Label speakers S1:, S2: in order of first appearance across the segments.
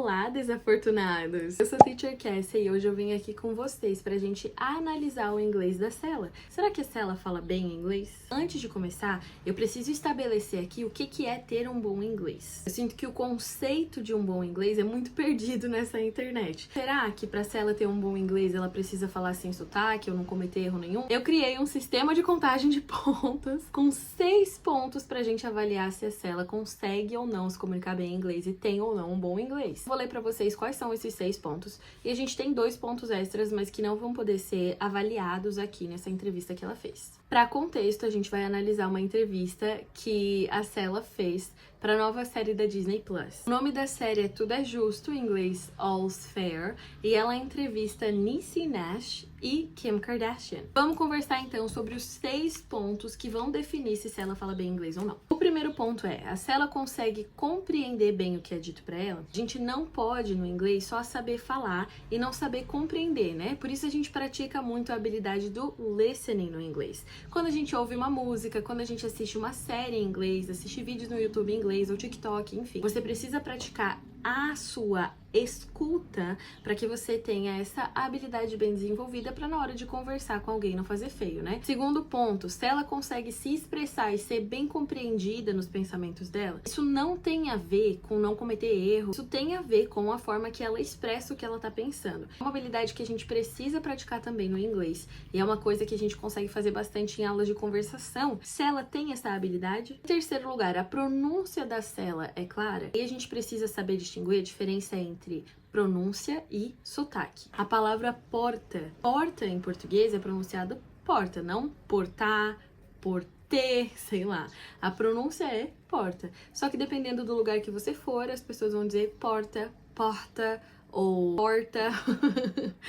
S1: Olá, desafortunados! Eu sou a Teacher Cassie e hoje eu vim aqui com vocês pra gente analisar o inglês da Sela. Será que a Sela fala bem inglês? Antes de começar, eu preciso estabelecer aqui o que é ter um bom inglês. Eu sinto que o conceito de um bom inglês é muito perdido nessa internet. Será que pra Sela ter um bom inglês ela precisa falar sem sotaque ou não cometer erro nenhum? Eu criei um sistema de contagem de pontos com 6 pontos pra gente avaliar se a Sela consegue ou não se comunicar bem em inglês e tem ou não um bom inglês. Vou ler pra vocês quais são esses 6 pontos e a gente tem 2 pontos extras, mas que não vão poder ser avaliados aqui nessa entrevista que ela fez. Pra contexto, a gente vai analisar uma entrevista que a Sela fez para a nova série da Disney Plus. O nome da série é Tudo é Justo, em inglês All's Fair, e ela entrevista Niecy Nash e Kim Kardashian. Vamos conversar então sobre os 6 pontos que vão definir se Sela fala bem inglês ou não. O primeiro ponto é, a Sela consegue compreender bem o que é dito para ela? A gente não pode no inglês só saber falar e não saber compreender, né? Por isso a gente pratica muito a habilidade do listening no inglês. Quando a gente ouve uma música, quando a gente assiste uma série em inglês, assiste vídeos no YouTube em inglês ou TikTok, enfim, você precisa praticar a sua escuta para que você tenha essa habilidade bem desenvolvida para na hora de conversar com alguém não fazer feio, né? Segundo ponto, se ela consegue se expressar e ser bem compreendida nos pensamentos dela, isso não tem a ver com não cometer erros, isso tem a ver com a forma que ela expressa o que ela tá pensando. É uma habilidade que a gente precisa praticar também no inglês e é uma coisa que a gente consegue fazer bastante em aulas de conversação. Se ela tem essa habilidade. Em terceiro lugar, a pronúncia da Sela é clara e a gente precisa saber distinguir a diferença entre pronúncia e sotaque. A palavra porta em português é pronunciada porta, não portar, porter, sei lá. A pronúncia é porta. Só que dependendo do lugar que você for, as pessoas vão dizer porta, porta ou porta.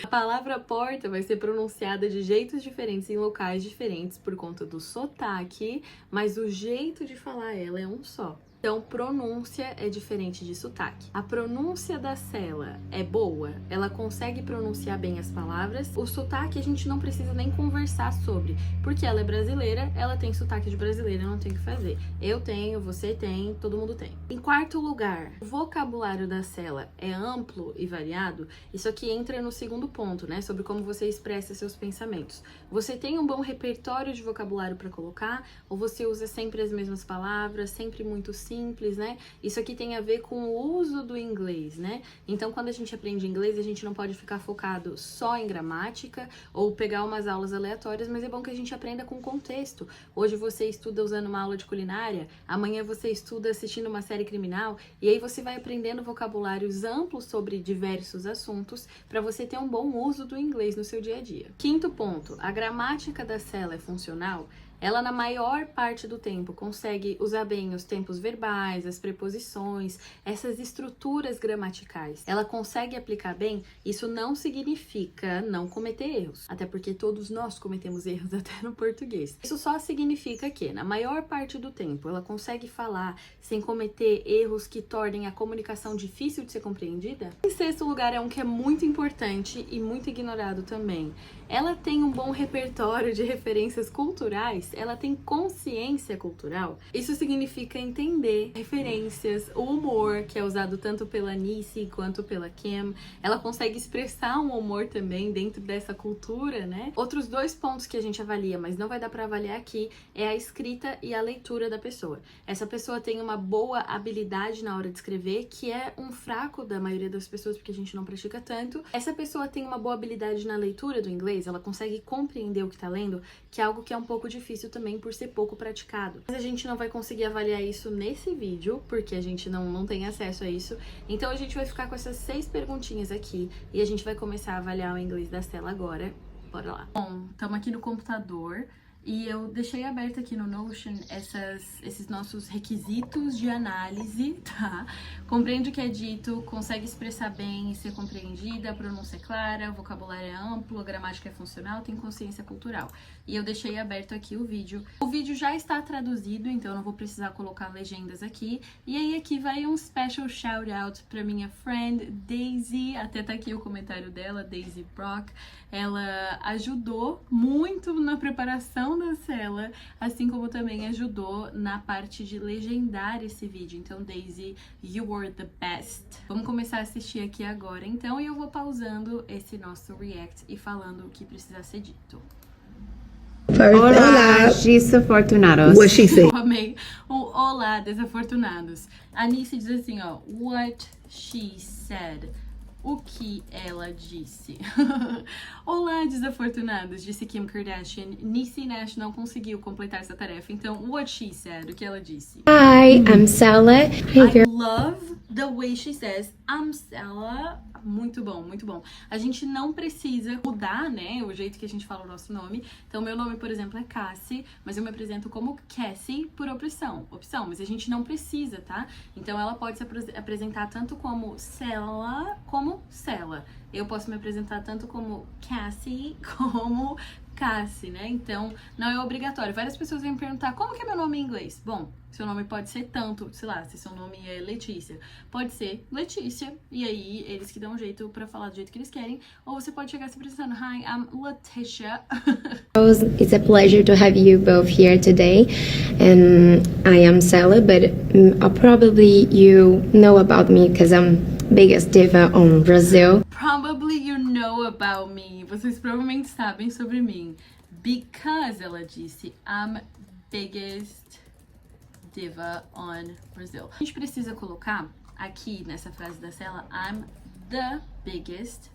S1: A palavra porta vai ser pronunciada de jeitos diferentes em locais diferentes por conta do sotaque, mas o jeito de falar ela é um só. Então, pronúncia é diferente de sotaque. A pronúncia da Sela é boa, ela consegue pronunciar bem as palavras. O sotaque a gente não precisa nem conversar sobre, porque ela é brasileira, ela tem sotaque de brasileira, não tem o que fazer. Eu tenho, você tem, todo mundo tem. Em quarto lugar, o vocabulário da Sela é amplo e variado. Isso aqui entra no segundo ponto, né? Sobre como você expressa seus pensamentos. Você tem um bom repertório de vocabulário para colocar, ou você usa sempre as mesmas palavras, sempre muito simples, né? Isso aqui tem a ver com o uso do inglês, né? Então, quando a gente aprende inglês, a gente não pode ficar focado só em gramática ou pegar umas aulas aleatórias, mas é bom que a gente aprenda com contexto. Hoje você estuda usando uma aula de culinária, amanhã você estuda assistindo uma série criminal, e aí você vai aprendendo vocabulários amplos sobre diversos assuntos para você ter um bom uso do inglês no seu dia a dia. Quinto ponto, a gramática da Sela é funcional? Ela, na maior parte do tempo, consegue usar bem os tempos verbais, as preposições, essas estruturas gramaticais. Ela consegue aplicar bem, isso não significa não cometer erros, até porque todos nós cometemos erros até no português. Isso só significa que, na maior parte do tempo, ela consegue falar sem cometer erros que tornem a comunicação difícil de ser compreendida. Em sexto lugar, é um que é muito importante e muito ignorado também. Ela tem um bom repertório de referências culturais, ela tem consciência cultural. Isso significa entender referências, o humor que é usado tanto pela Niecy quanto pela Kim. Ela consegue expressar um humor também dentro dessa cultura, né? Outros 2 pontos que a gente avalia, mas não vai dar para avaliar aqui, é a escrita e a leitura da pessoa. Essa pessoa tem uma boa habilidade na hora de escrever, que é um fraco da maioria das pessoas, porque a gente não pratica tanto. Essa pessoa tem uma boa habilidade na leitura do inglês, ela consegue compreender o que tá lendo, que é algo que é um pouco difícil também por ser pouco praticado. Mas a gente não vai conseguir avaliar isso nesse vídeo, porque a gente não tem acesso a isso. Então a gente vai ficar com essas 6 perguntinhas aqui e a gente vai começar a avaliar o inglês da Sela agora. Bora lá. Bom, estamos aqui no computador. E eu deixei aberto aqui no Notion esses nossos requisitos de análise, tá? Compreende o que é dito, consegue expressar bem e ser compreendida, a pronúncia é clara, o vocabulário é amplo, a gramática é funcional, tem consciência cultural. E eu deixei aberto aqui o vídeo. O vídeo já está traduzido, então eu não vou precisar colocar legendas aqui. E aí aqui vai um special shout out pra minha friend Daisy, até tá aqui o comentário dela, Daisy Brock. Ela ajudou muito na preparação participação da Sela, assim como também ajudou na parte de legendar esse vídeo. Então, Daisy, you were the best. Vamos começar a assistir aqui agora, então, e eu vou pausando esse nosso react e falando o que precisa ser dito.
S2: Olá, desafortunados.
S3: What she say?
S1: Eu amei o olá, desafortunados. A Nice diz assim, ó, what she said. O que ela disse. Olá, desafortunados, disse Kim Kardashian. Niecy Nash não conseguiu completar essa tarefa, então, what she said, o que ela disse.
S2: Hi, I'm Sela. Hey,
S1: I
S2: girl.
S1: love the way she says, I'm Sela. Muito bom, muito bom. A gente não precisa mudar, né, o jeito que a gente fala o nosso nome. Então, meu nome, por exemplo, é Cassie, mas eu me apresento como Cassie por opção, mas a gente não precisa, tá? Então, ela pode se apresentar tanto como Sela, como Sela. Eu posso me apresentar tanto como Cassie, como Cassie, né? Então, não é obrigatório. Várias pessoas vêm me perguntar, como que é meu nome em inglês? Bom, seu nome pode ser tanto, sei lá, se seu nome é Letícia, pode ser Letícia, e aí eles que dão um jeito pra falar do jeito que eles querem, ou você pode chegar se apresentando, hi, I'm Letitia.
S2: It's a pleasure to have you both here today. And I am Sela, but probably you know about me because I'm biggest diva on Brazil.
S1: Probably you know about me. Vocês provavelmente sabem sobre mim. Because, ela disse, I'm biggest diva on Brazil. A gente precisa colocar aqui nessa frase da Sela, I'm the biggest,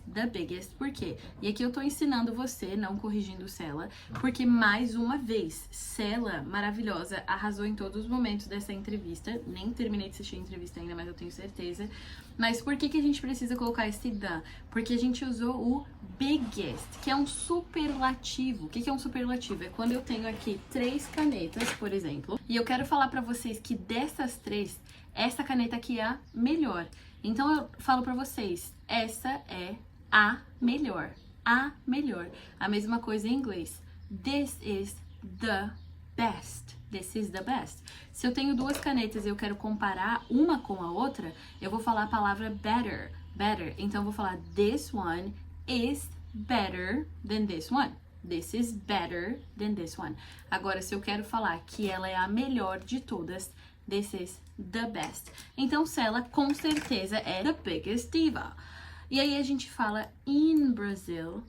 S1: por quê? E aqui eu tô ensinando você, não corrigindo Sela, porque mais uma vez, Sela, maravilhosa, arrasou em todos os momentos dessa entrevista, nem terminei de assistir a entrevista ainda, mas eu tenho certeza. Mas por que a gente precisa colocar esse the? Porque a gente usou o biggest, que é um superlativo. O que é um superlativo? É quando eu tenho aqui 3 canetas, por exemplo, e eu quero falar pra vocês que dessas 3, essa caneta aqui é a melhor. Então eu falo pra vocês, essa é a melhor. A melhor. A mesma coisa em inglês. This is the best. This is the best. Se eu tenho 2 canetas e eu quero comparar uma com a outra, eu vou falar a palavra better. Better. Então eu vou falar this one is better than this one. This is better than this one. Agora, se eu quero falar que ela é a melhor de todas, this is the best. Então, Sela, com certeza, é the biggest diva. E aí a gente fala in Brazil.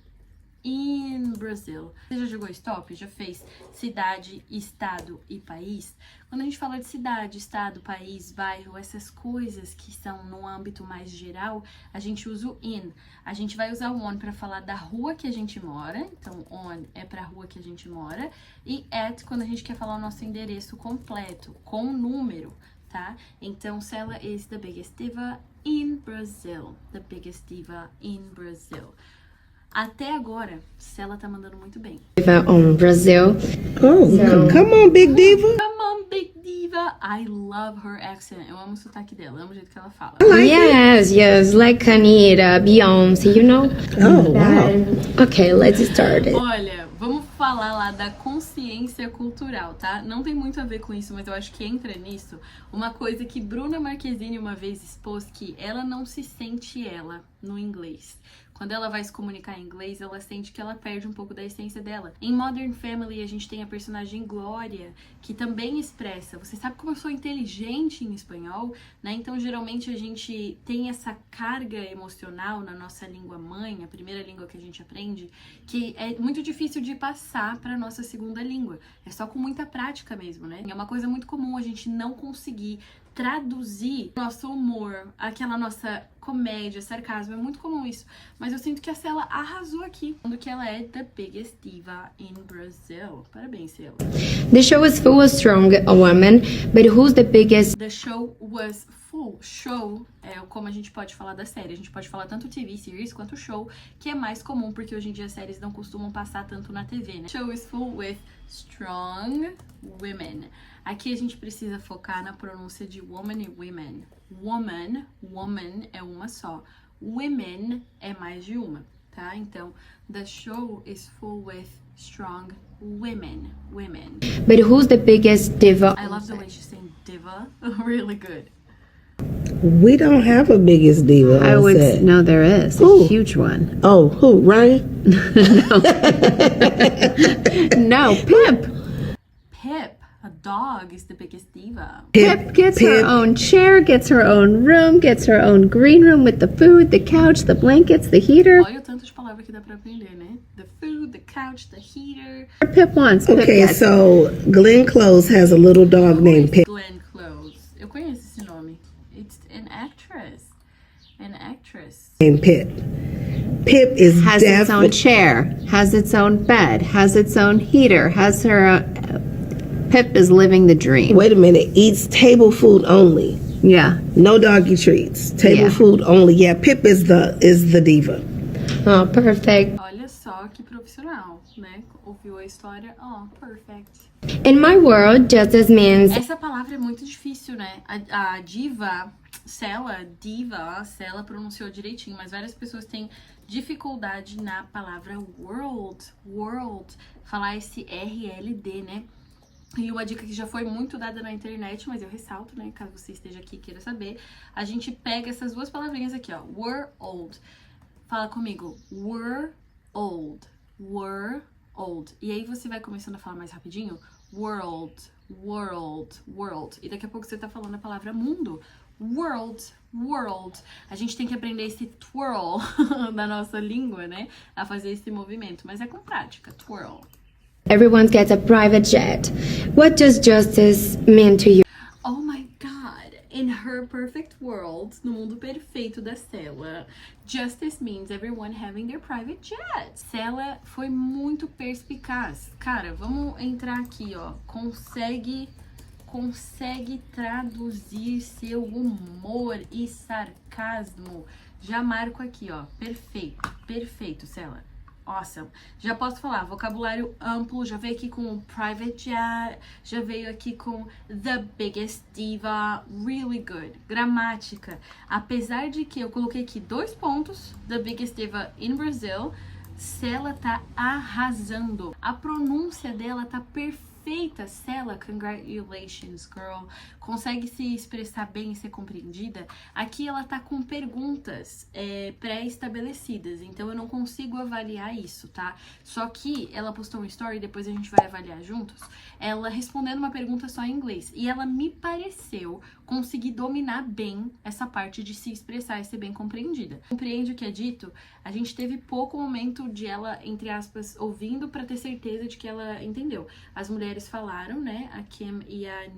S1: In Brazil. Você já jogou stop? Já fez cidade, estado e país? Quando a gente fala de cidade, estado, país, bairro, essas coisas que são no âmbito mais geral, a gente usa o in. A gente vai usar o on para falar da rua que a gente mora. Então, on é para a rua que a gente mora. E at quando a gente quer falar o nosso endereço completo, com número, tá? Então, Sela is the biggest diva in Brazil. The biggest diva in Brazil. Até agora, Sela tá mandando muito bem.
S2: Diva on Brazil.
S3: Oh, come on, big diva.
S1: Come on, big diva. I love her accent. Eu amo o sotaque dela, eu amo o jeito que ela fala.
S2: Yes, like Anitta, Beyoncé, you know?
S3: Oh, wow.
S2: Okay, let's start it.
S1: Olha, vamos falar lá da consciência cultural, tá? Não tem muito a ver com isso, mas eu acho que entra nisso uma coisa que Bruna Marquezine uma vez expôs, que ela não se sente ela no inglês. Quando ela vai se comunicar em inglês, ela sente que ela perde um pouco da essência dela. Em Modern Family, a gente tem a personagem Glória, que também expressa. Você sabe como eu sou inteligente em espanhol, né? Então, geralmente, a gente tem essa carga emocional na nossa língua mãe, a primeira língua que a gente aprende, que é muito difícil de passar para nossa segunda língua. É só com muita prática mesmo, né? É uma coisa muito comum a gente não conseguir traduzir nosso humor, aquela nossa comédia, sarcasmo, é muito comum isso. Mas eu sinto que a Sela arrasou aqui, falando que ela é the biggest diva in Brazil. Parabéns, Sela.
S2: The show is full of strong women, but who's the biggest?
S1: The show was full. Show é como a gente pode falar da série. A gente pode falar tanto TV series quanto show, que é mais comum porque hoje em dia as séries não costumam passar tanto na TV, né? Show is full with strong women. Aqui a gente precisa focar na pronúncia de woman e women. Woman é uma só. Women é mais de uma, tá? Então, the show is full with strong women.
S2: But who's the biggest diva?
S1: I love the way she's saying diva. Really good.
S3: We don't have a biggest diva
S4: I
S3: on
S4: would
S3: set.
S4: no, there is a
S3: Who?
S4: huge one.
S3: Oh, who? Ryan?
S4: No, Pip.
S1: Pip, a dog, is the biggest diva.
S4: Pip gets her own chair, gets her own room, gets her own green room with the food, the couch, the blankets, the heater.
S1: Olha o tanto de palavra que dá pra aprender, né? The food, the couch, the heater.
S4: Pip wants. Pip
S3: Okay,
S4: gets.
S3: so Glenn Close has a little dog named Pip.
S1: Glenn Close. Eu conheço esse nome. It's an actress. An actress.
S3: Named Pip. Pip is
S4: Has its own
S3: definitely.
S4: chair, has its own bed, has its own heater, has her. Pip is living the dream.
S3: Wait a minute. Eats table food only.
S4: Yeah.
S3: No doggy treats. Table
S4: Yeah.
S3: food only. Yeah, Pip is the diva.
S2: Oh, perfect.
S1: Olha só que profissional, né? Ouviu a história? Oh, perfect.
S2: In my world, justice means
S1: Essa palavra é muito difícil, né? A diva, Cela pronunciou direitinho, mas várias pessoas têm dificuldade na palavra world, falar esse RLD, né? E uma dica que já foi muito dada na internet, mas eu ressalto, né? Caso você esteja aqui e queira saber, a gente pega essas duas palavrinhas aqui, ó, were old. Fala comigo, were old. E aí você vai começando a falar mais rapidinho, world. E daqui a pouco você tá falando a palavra mundo. World. A gente tem que aprender esse twirl da nossa língua, né? A fazer esse movimento, mas é com prática, twirl.
S2: everyone gets a private jet. What does justice mean to you?
S1: Oh my god, in her perfect world, no mundo perfeito da Cela, justice means everyone having their private jet. Cela foi muito perspicaz. Cara, vamos entrar aqui, ó. Consegue traduzir seu humor e sarcasmo. Já marco aqui, ó. Perfeito, Cela. Awesome. Já posso falar, vocabulário amplo, já veio aqui com private jet, já veio aqui com the biggest diva, really good. Gramática, apesar de que eu coloquei aqui 2 pontos, the biggest diva in Brazil, Cela tá arrasando. A pronúncia dela tá perfeita. Cela, congratulations, girl. Consegue se expressar bem e ser compreendida? Aqui ela tá com perguntas pré-estabelecidas, então eu não consigo avaliar isso, tá? Só que ela postou um story, depois a gente vai avaliar juntos, ela respondendo uma pergunta só em inglês. E ela me pareceu conseguir dominar bem essa parte de se expressar e ser bem compreendida. Compreende o que é dito? A gente teve pouco momento de ela, entre aspas, ouvindo pra ter certeza de que ela entendeu. As mulheres falaram, né? A Kim e a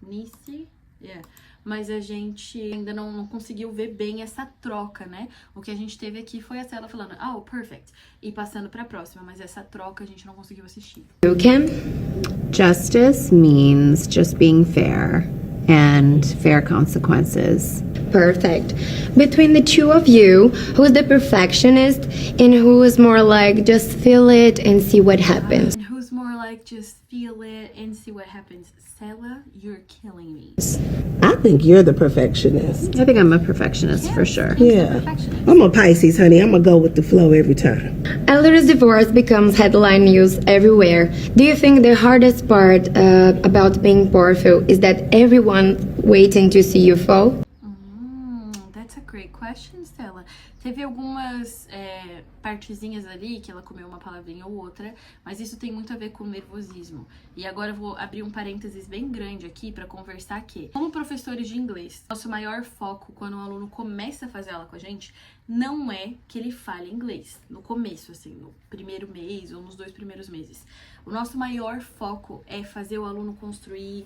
S1: Nice, yeah. Mas a gente ainda não conseguiu ver bem essa troca, né? O que a gente teve aqui foi a Cela falando, oh, perfect, e passando pra próxima, mas essa troca a gente não conseguiu assistir.
S2: You, Kim?
S4: Justice means just being fair and fair consequences.
S2: Perfect. Between the two of you, who's the perfectionist and who is more like just feel it and see what happens?
S1: And who's more like just feel it and see what happens? Cela, you're killing me.
S3: I think you're the perfectionist.
S4: I think I'm a perfectionist for sure.
S3: Yeah.
S1: Perfectionist.
S3: I'm a Pisces, honey. I'm going to go with the flow every time.
S2: Elder's divorce becomes headline news everywhere. Do you think the hardest part about being powerful is that everyone waiting to see you fall?
S1: That's a great question, Stella. Teve algumas partezinhas ali que ela comeu uma palavrinha ou outra, mas isso tem muito a ver com nervosismo. E agora eu vou abrir um parênteses bem grande aqui para conversar que, como professores de inglês, nosso maior foco quando um aluno começa a fazer aula com a gente não é que ele fale inglês no começo, assim, no primeiro mês ou nos 2 primeiros meses. O nosso maior foco é fazer o aluno construir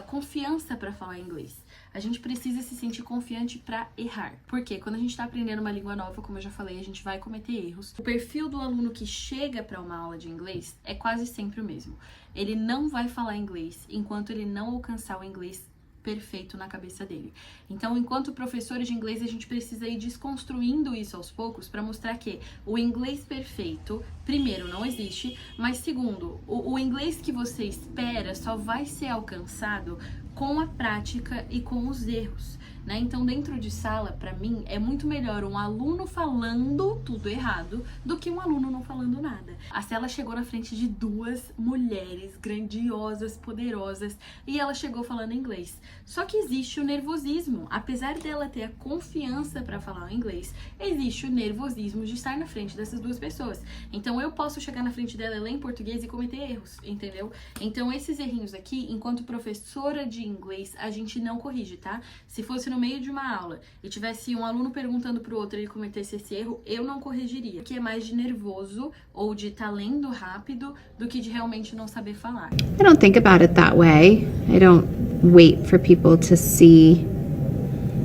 S1: confiança para falar inglês. A gente precisa se sentir confiante para errar. Porque quando a gente está aprendendo uma língua nova, como eu já falei, a gente vai cometer erros. O perfil do aluno que chega para uma aula de inglês é quase sempre o mesmo. Ele não vai falar inglês enquanto ele não alcançar o inglês perfeito na cabeça dele. Então, enquanto professores de inglês, a gente precisa ir desconstruindo isso aos poucos para mostrar que o inglês perfeito, primeiro, não existe, mas segundo, o inglês que você espera só vai ser alcançado com a prática e com os erros. né? Então, dentro de sala, pra mim, é muito melhor um aluno falando tudo errado do que um aluno não falando nada. A Stella chegou na frente de duas mulheres grandiosas, poderosas, e ela chegou falando inglês. Só que existe o nervosismo. Apesar dela ter a confiança pra falar o inglês, existe o nervosismo de estar na frente dessas duas pessoas. Então, eu posso chegar na frente dela e ler em português e cometer erros, entendeu? Então, esses errinhos aqui, enquanto professora de inglês, a gente não corrige, tá? Se fosse no meio de uma aula e tivesse um aluno perguntando pro outro e ele cometesse esse erro, eu não corrigiria. Que é mais de nervoso ou de estar lendo rápido do que de realmente não saber falar.
S4: I don't think about it that way. I don't wait for people to see,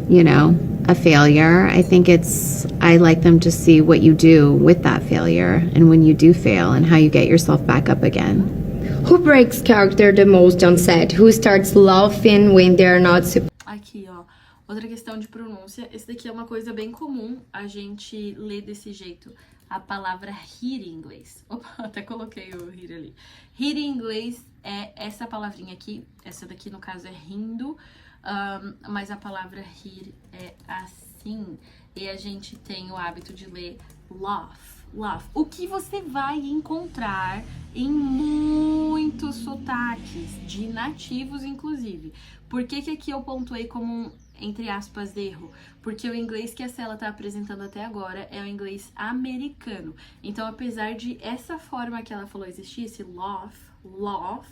S4: you know, a failure. I think I like them to see what you do with that failure and when you do fail and how you get yourself back up again.
S2: Who breaks character the most on set? Who starts laughing when they're not supposed?
S1: Aqui, ó. Outra questão de pronúncia. Esse daqui é uma coisa bem comum a gente ler desse jeito. A palavra rir em inglês. Opa, até coloquei o rir ali. Rir em inglês é essa palavrinha aqui. Essa daqui, no caso, é rindo. Mas a palavra rir é assim. E a gente tem o hábito de ler laugh. Laugh. O que você vai encontrar em muitos sotaques, de nativos inclusive. Por que que aqui eu pontuei como um, entre aspas, erro? Porque o inglês que a Stella tá apresentando até agora é o inglês americano. Então, apesar de essa forma que ela falou existir, esse laugh,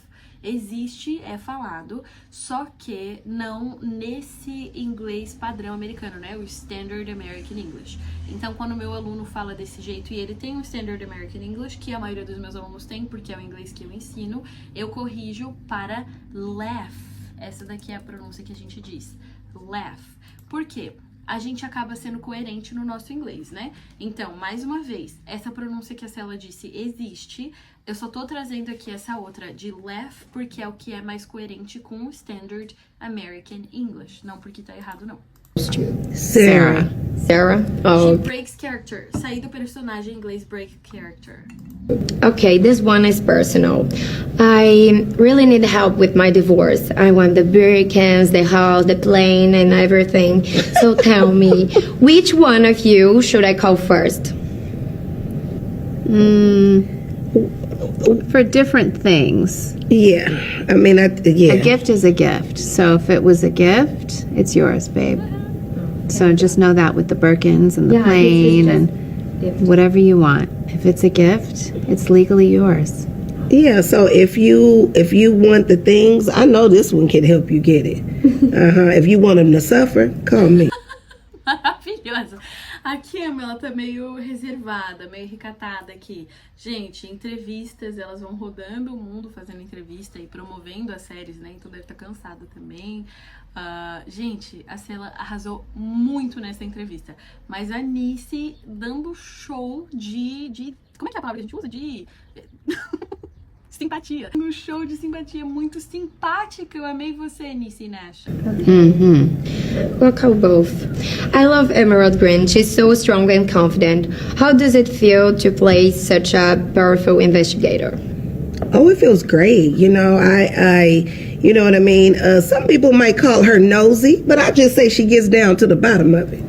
S1: existe, é falado, só que não nesse inglês padrão americano, né? O Standard American English. Então, quando o meu aluno fala desse jeito e ele tem o Standard American English, que a maioria dos meus alunos tem, porque é o inglês que eu ensino, eu corrijo para laugh. Essa daqui é a pronúncia que a gente diz. Laugh. Por quê? A gente acaba sendo coerente no nosso inglês, né? Então, mais uma vez, essa pronúncia que a Stella disse existe. Eu só tô trazendo aqui essa outra de laugh porque é o que é mais coerente com o Standard American English. Não porque tá errado, não.
S3: Sarah.
S2: Sarah?
S1: She
S2: Oh,
S1: breaks character. Sair do personagem em inglês, break character.
S2: okay, this one is personal. I really need help with my divorce. I want the hurricanes, the house, the plane, and everything. So tell me, which one of you should I call first?
S4: For different things.
S3: Yeah. I mean, yeah.
S4: A gift is a gift. So if it was a gift, it's yours, babe. So just know that with the Birkins and the plane and whatever you want. If it's a gift, it's legally yours.
S3: Yeah, so if you want the things, I know this one can help you get it. If you want them to suffer, call me.
S1: Maravilhosa. A Kim, ela tá meio reservada, meio recatada aqui. Gente, entrevistas, elas vão rodando o mundo fazendo entrevista e promovendo as séries, né? Então deve estar cansada também. Gente, a Stella arrasou muito nessa entrevista. Mas a Nice dando show de... Como é que é a palavra que a gente usa? De... simpatia. No show de simpatia, muito simpática. Eu amei você, Nice Nash.
S2: We'll call both. I love Emerald Green. She's so strong and confident. How does it feel to play such a powerful investigator?
S3: Oh, it feels great. You know, you know what I mean? Some people might call her nosy, but I just say she gets down to the bottom of it.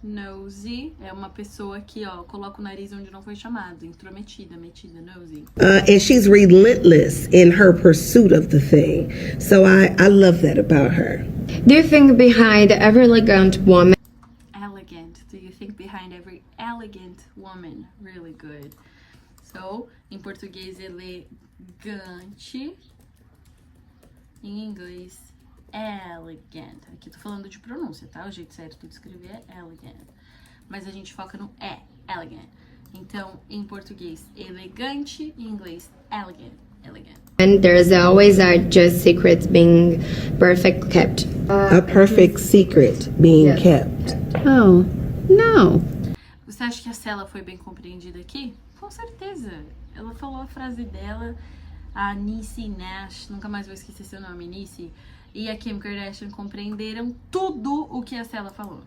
S1: Nosy é uma pessoa que, ó, coloca o nariz onde não foi chamado. Intrometida, metida, nosy.
S3: And she's relentless in her pursuit of the thing. So I love that about her.
S2: Do you think behind every elegant woman
S1: Elegant. Do you think behind every elegant woman? Really good. So, em português, elegante. Em inglês, elegant. Aqui eu tô falando de pronúncia, tá? O jeito certo de escrever é elegant. Mas a gente foca no elegant. Então, em português, elegante. Em inglês, elegant. Elegant.
S2: there's always a just secret being perfect kept?
S3: A perfect secret being kept.
S4: Oh, no.
S1: Você acha que a Stella foi bem compreendida aqui? Com certeza. Ela falou a frase dela, a Nice Nash, nunca mais vou esquecer seu nome, Nice, e a Kim Kardashian compreenderam tudo o que a Stella falou.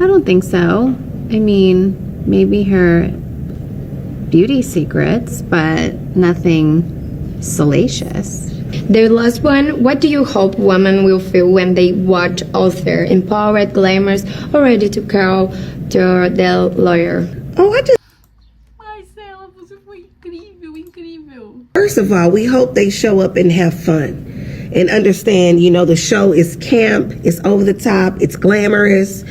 S4: I don't think so. I mean, maybe her beauty secrets, but nothing salacious.
S2: The last one, what do you hope women will feel when they watch Author, empowered, glamorous, or ready to call to their lawyer?
S3: Oh, I just
S1: Marcela, você foi incrível, incrível.
S3: First of all, we hope they show up and have fun and understand, you know, the show is camp, it's over the top, it's glamorous.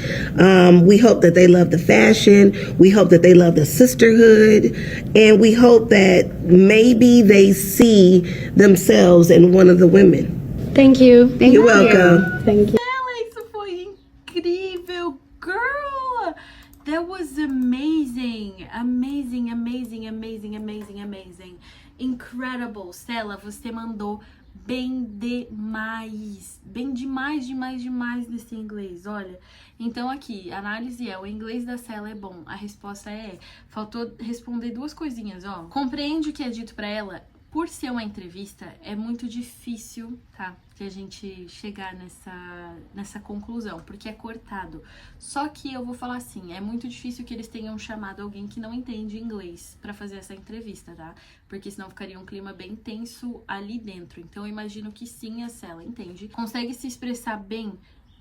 S3: We hope that they love the fashion. We hope that they love the sisterhood. And we hope that maybe they see themselves in one of the women.
S2: Thank you.
S3: You're welcome.
S2: Thank you.
S1: Ela, isso foi incrível, girl! That was amazing, amazing, amazing, amazing, amazing, amazing. Incredible, Stella, você mandou bem demais, demais nesse inglês, olha. Então aqui, análise é, o inglês da Stella é bom, a resposta é, faltou responder duas coisinhas, ó. Compreende o que é dito pra ela? Por ser uma entrevista, é muito difícil, tá? Que a gente chegar nessa conclusão, porque é cortado. Só que eu vou falar assim, é muito difícil que eles tenham chamado alguém que não entende inglês pra fazer essa entrevista, tá? Porque senão ficaria um clima bem tenso ali dentro. Então eu imagino que sim, a Stella entende. Consegue se expressar bem.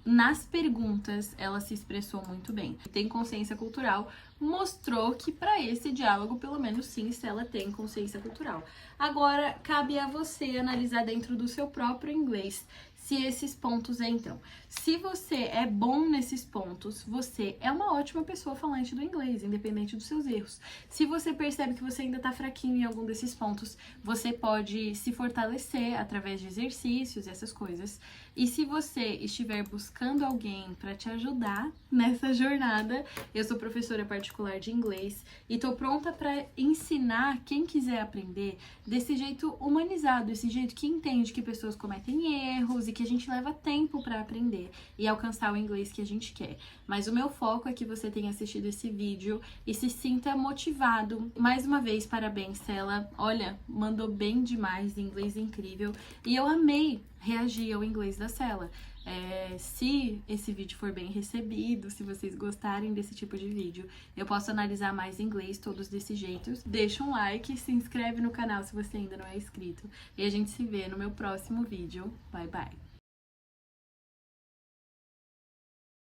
S1: Nas perguntas, ela se expressou muito bem. Tem consciência cultural, mostrou que para esse diálogo, pelo menos sim, Stella tem consciência cultural. Agora, cabe a você analisar dentro do seu próprio inglês se esses pontos entram. Se você é bom nesses pontos, você é uma ótima pessoa falante do inglês, independente dos seus erros. Se você percebe que você ainda tá fraquinho em algum desses pontos, você pode se fortalecer através de exercícios e essas coisas. E se você estiver buscando alguém para te ajudar nessa jornada, eu sou professora particular de inglês e tô pronta para ensinar quem quiser aprender desse jeito humanizado, desse jeito que entende que pessoas cometem erros e que a gente leva tempo para aprender e alcançar o inglês que a gente quer. Mas o meu foco é que você tenha assistido esse vídeo e se sinta motivado. Mais uma vez, parabéns, Stella. Olha, mandou bem demais, inglês incrível. E eu amei reagir ao inglês da Stella. Se esse vídeo for bem recebido, se vocês gostarem desse tipo de vídeo, eu posso analisar mais inglês, todos desses jeitos. Deixa um like, se inscreve no canal se você ainda não é inscrito. E a gente se vê no meu próximo vídeo. Bye, bye!